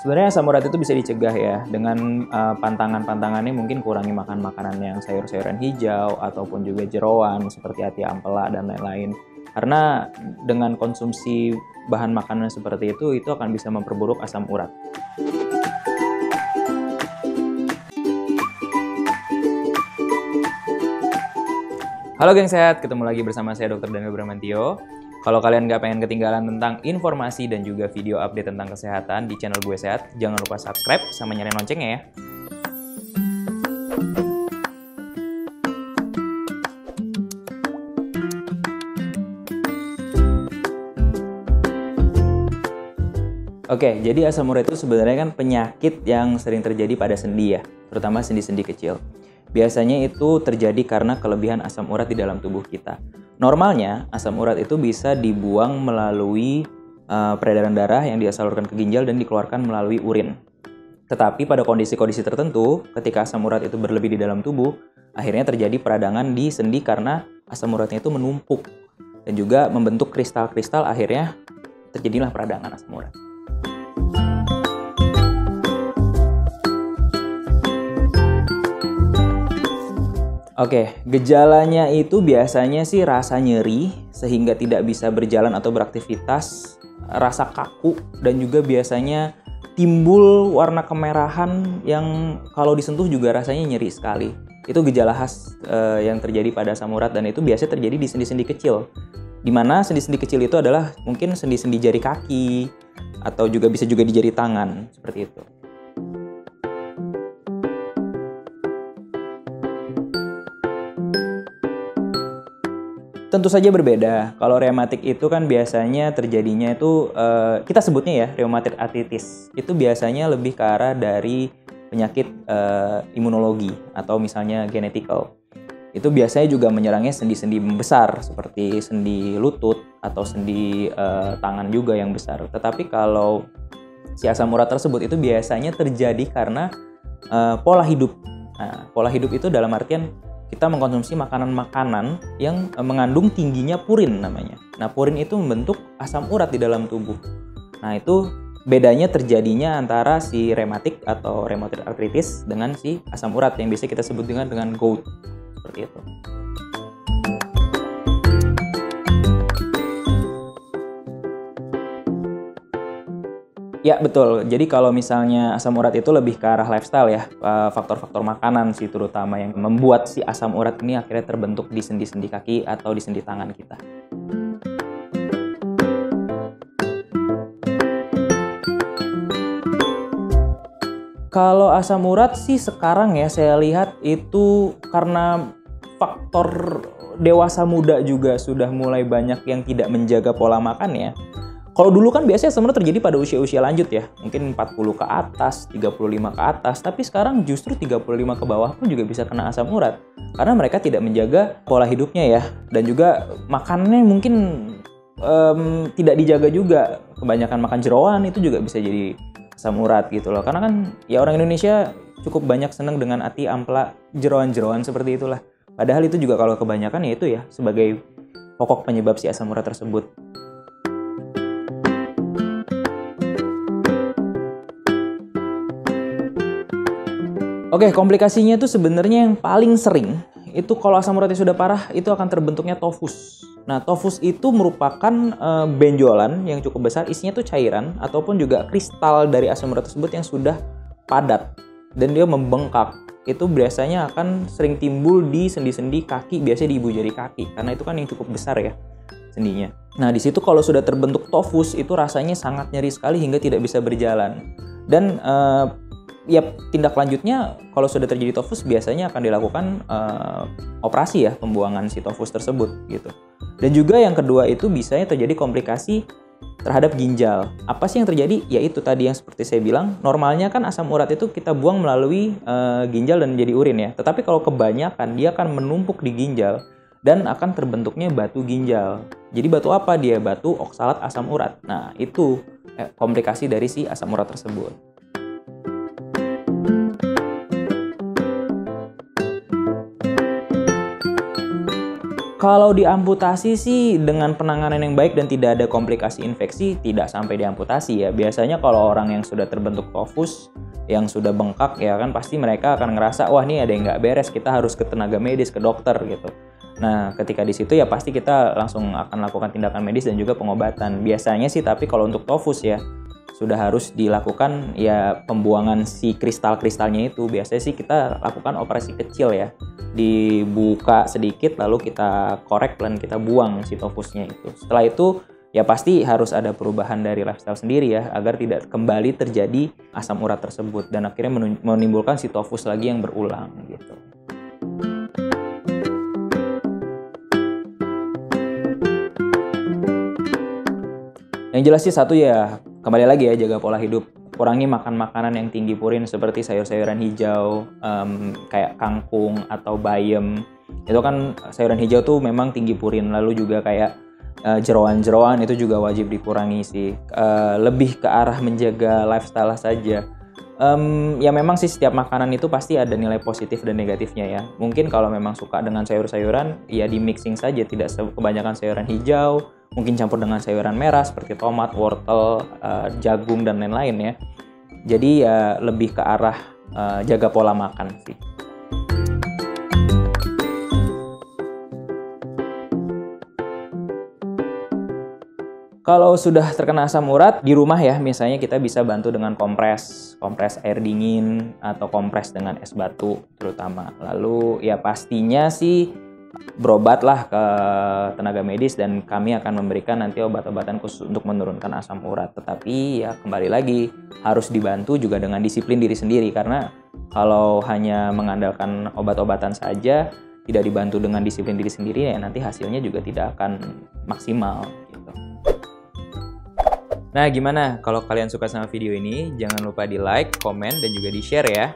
Sebenarnya asam urat itu bisa dicegah ya dengan pantangan-pantangannya, mungkin kurangi makan makanan yang sayur-sayuran hijau ataupun juga jeroan seperti ati ampela dan lain-lain. Karena dengan konsumsi bahan makanan seperti itu akan bisa memperburuk asam urat. Halo geng sehat, ketemu lagi bersama saya Dr. Daniel Bramantio. Kalau kalian nggak pengen ketinggalan tentang informasi dan juga video update tentang kesehatan di channel Gue Sehat, jangan lupa subscribe sama nyalain loncengnya ya. Oke, jadi asam urat itu sebenarnya kan penyakit yang sering terjadi pada sendi ya, terutama sendi-sendi kecil. Biasanya itu terjadi karena kelebihan asam urat di dalam tubuh kita. Normalnya, asam urat itu bisa dibuang melalui peredaran darah yang disalurkan ke ginjal dan dikeluarkan melalui urin. Tetapi pada kondisi-kondisi tertentu, ketika asam urat itu berlebih di dalam tubuh, akhirnya terjadi peradangan di sendi karena asam uratnya itu menumpuk dan juga membentuk kristal-kristal, akhirnya terjadilah peradangan asam urat. Oke, gejalanya itu biasanya sih rasa nyeri sehingga tidak bisa berjalan atau beraktivitas, rasa kaku, dan juga biasanya timbul warna kemerahan yang kalau disentuh juga rasanya nyeri sekali. Itu gejala khas yang terjadi pada asam urat dan itu biasanya terjadi di sendi-sendi kecil. Di mana sendi-sendi kecil itu adalah mungkin sendi-sendi jari kaki atau juga bisa juga di jari tangan, seperti itu. Tentu saja berbeda. Kalau reumatik itu kan biasanya terjadinya itu kita sebutnya ya rheumatoid arthritis. Itu biasanya lebih ke arah dari penyakit imunologi atau misalnya genetical. Itu biasanya juga menyerangnya sendi-sendi besar seperti sendi lutut atau sendi tangan juga yang besar. Tetapi kalau si asam urat tersebut itu biasanya terjadi karena pola hidup. Nah, pola hidup itu dalam artian kita mengkonsumsi makanan-makanan yang mengandung tingginya purin namanya. Nah, purin itu membentuk asam urat di dalam tubuh. Nah, itu bedanya terjadinya antara si rematik atau rheumatoid arthritis dengan si asam urat yang biasa kita sebut dengan gout. Seperti itu. Ya, betul. Jadi kalau misalnya asam urat itu lebih ke arah lifestyle ya, faktor-faktor makanan sih terutama yang membuat si asam urat ini akhirnya terbentuk di sendi-sendi kaki atau di sendi tangan kita. Kalau asam urat sih sekarang ya saya lihat itu karena faktor dewasa muda juga sudah mulai banyak yang tidak menjaga pola makan ya. Kalau dulu kan biasanya asam urat terjadi pada usia-usia lanjut ya, mungkin 40 ke atas, 35 ke atas, tapi sekarang justru 35 ke bawah pun juga bisa kena asam urat. Karena mereka tidak menjaga pola hidupnya ya, dan juga makannya mungkin tidak dijaga juga. Kebanyakan makan jeroan itu juga bisa jadi asam urat gitu loh. Karena kan ya orang Indonesia cukup banyak senang dengan ati ampela, jeroan-jeroan seperti itulah. Padahal itu juga kalau kebanyakan ya itu ya sebagai pokok penyebab si asam urat tersebut. Oke, komplikasinya itu sebenarnya yang paling sering itu kalau asam uratnya sudah parah itu akan terbentuknya tofus. Nah, tofus itu merupakan benjolan yang cukup besar, isinya tuh cairan ataupun juga kristal dari asam urat tersebut yang sudah padat dan dia membengkak. Itu biasanya akan sering timbul di sendi-sendi kaki, biasanya di ibu jari kaki karena itu kan yang cukup besar ya sendinya. Nah, di situ kalau sudah terbentuk tofus itu rasanya sangat nyeri sekali hingga tidak bisa berjalan. Dan ya tindak lanjutnya kalau sudah terjadi tofus biasanya akan dilakukan operasi ya pembuangan si tofus tersebut gitu. Dan juga yang kedua itu biasanya terjadi komplikasi terhadap ginjal. Apa sih yang terjadi? Ya itu tadi yang seperti saya bilang, normalnya kan asam urat itu kita buang melalui ginjal dan menjadi urin ya. Tetapi kalau kebanyakan dia akan menumpuk di ginjal dan akan terbentuknya batu ginjal. Jadi batu apa dia? Batu oksalat asam urat. Nah itu komplikasi dari si asam urat tersebut. Kalau diamputasi sih dengan penanganan yang baik dan tidak ada komplikasi infeksi, tidak sampai diamputasi ya. Biasanya kalau orang yang sudah terbentuk tofus, yang sudah bengkak ya kan, pasti mereka akan ngerasa, wah ini ada yang nggak beres, kita harus ke tenaga medis, ke dokter gitu. Nah ketika di situ ya pasti kita langsung akan lakukan tindakan medis dan juga pengobatan. Biasanya sih tapi kalau untuk tofus ya, sudah harus dilakukan ya pembuangan si kristal-kristalnya itu. Biasanya sih kita lakukan operasi kecil ya, dibuka sedikit lalu kita korek dan kita buang si tofusnya itu. Setelah itu ya pasti harus ada perubahan dari lifestyle sendiri ya, agar tidak kembali terjadi asam urat tersebut dan akhirnya menimbulkan si tofus lagi yang berulang gitu. Yang jelas sih satu ya, kembali lagi ya, jaga pola hidup. Kurangi makan makanan yang tinggi purin seperti sayur-sayuran hijau, kayak kangkung atau bayam. Itu kan sayuran hijau tuh memang tinggi purin. Lalu juga kayak jeroan-jeroan itu juga wajib dikurangi sih. Lebih ke arah menjaga lifestyle saja. Ya memang sih setiap makanan itu pasti ada nilai positif dan negatifnya ya. Mungkin kalau memang suka dengan sayur-sayuran, ya di mixing saja, tidak kebanyakan sayuran hijau, mungkin campur dengan sayuran merah seperti tomat, wortel, jagung dan lain-lain ya. Jadi ya lebih ke arah jaga pola makan sih. Kalau sudah terkena asam urat di rumah ya, misalnya kita bisa bantu dengan kompres air dingin atau kompres dengan es batu terutama. Lalu ya pastinya sih berobatlah ke tenaga medis dan kami akan memberikan nanti obat-obatan khusus untuk menurunkan asam urat. Tetapi ya kembali lagi harus dibantu juga dengan disiplin diri sendiri, karena kalau hanya mengandalkan obat-obatan saja tidak dibantu dengan disiplin diri sendiri ya nanti hasilnya juga tidak akan maksimal gitu. Nah gimana kalau kalian suka sama video ini? Jangan lupa di like, komen, dan juga di share ya.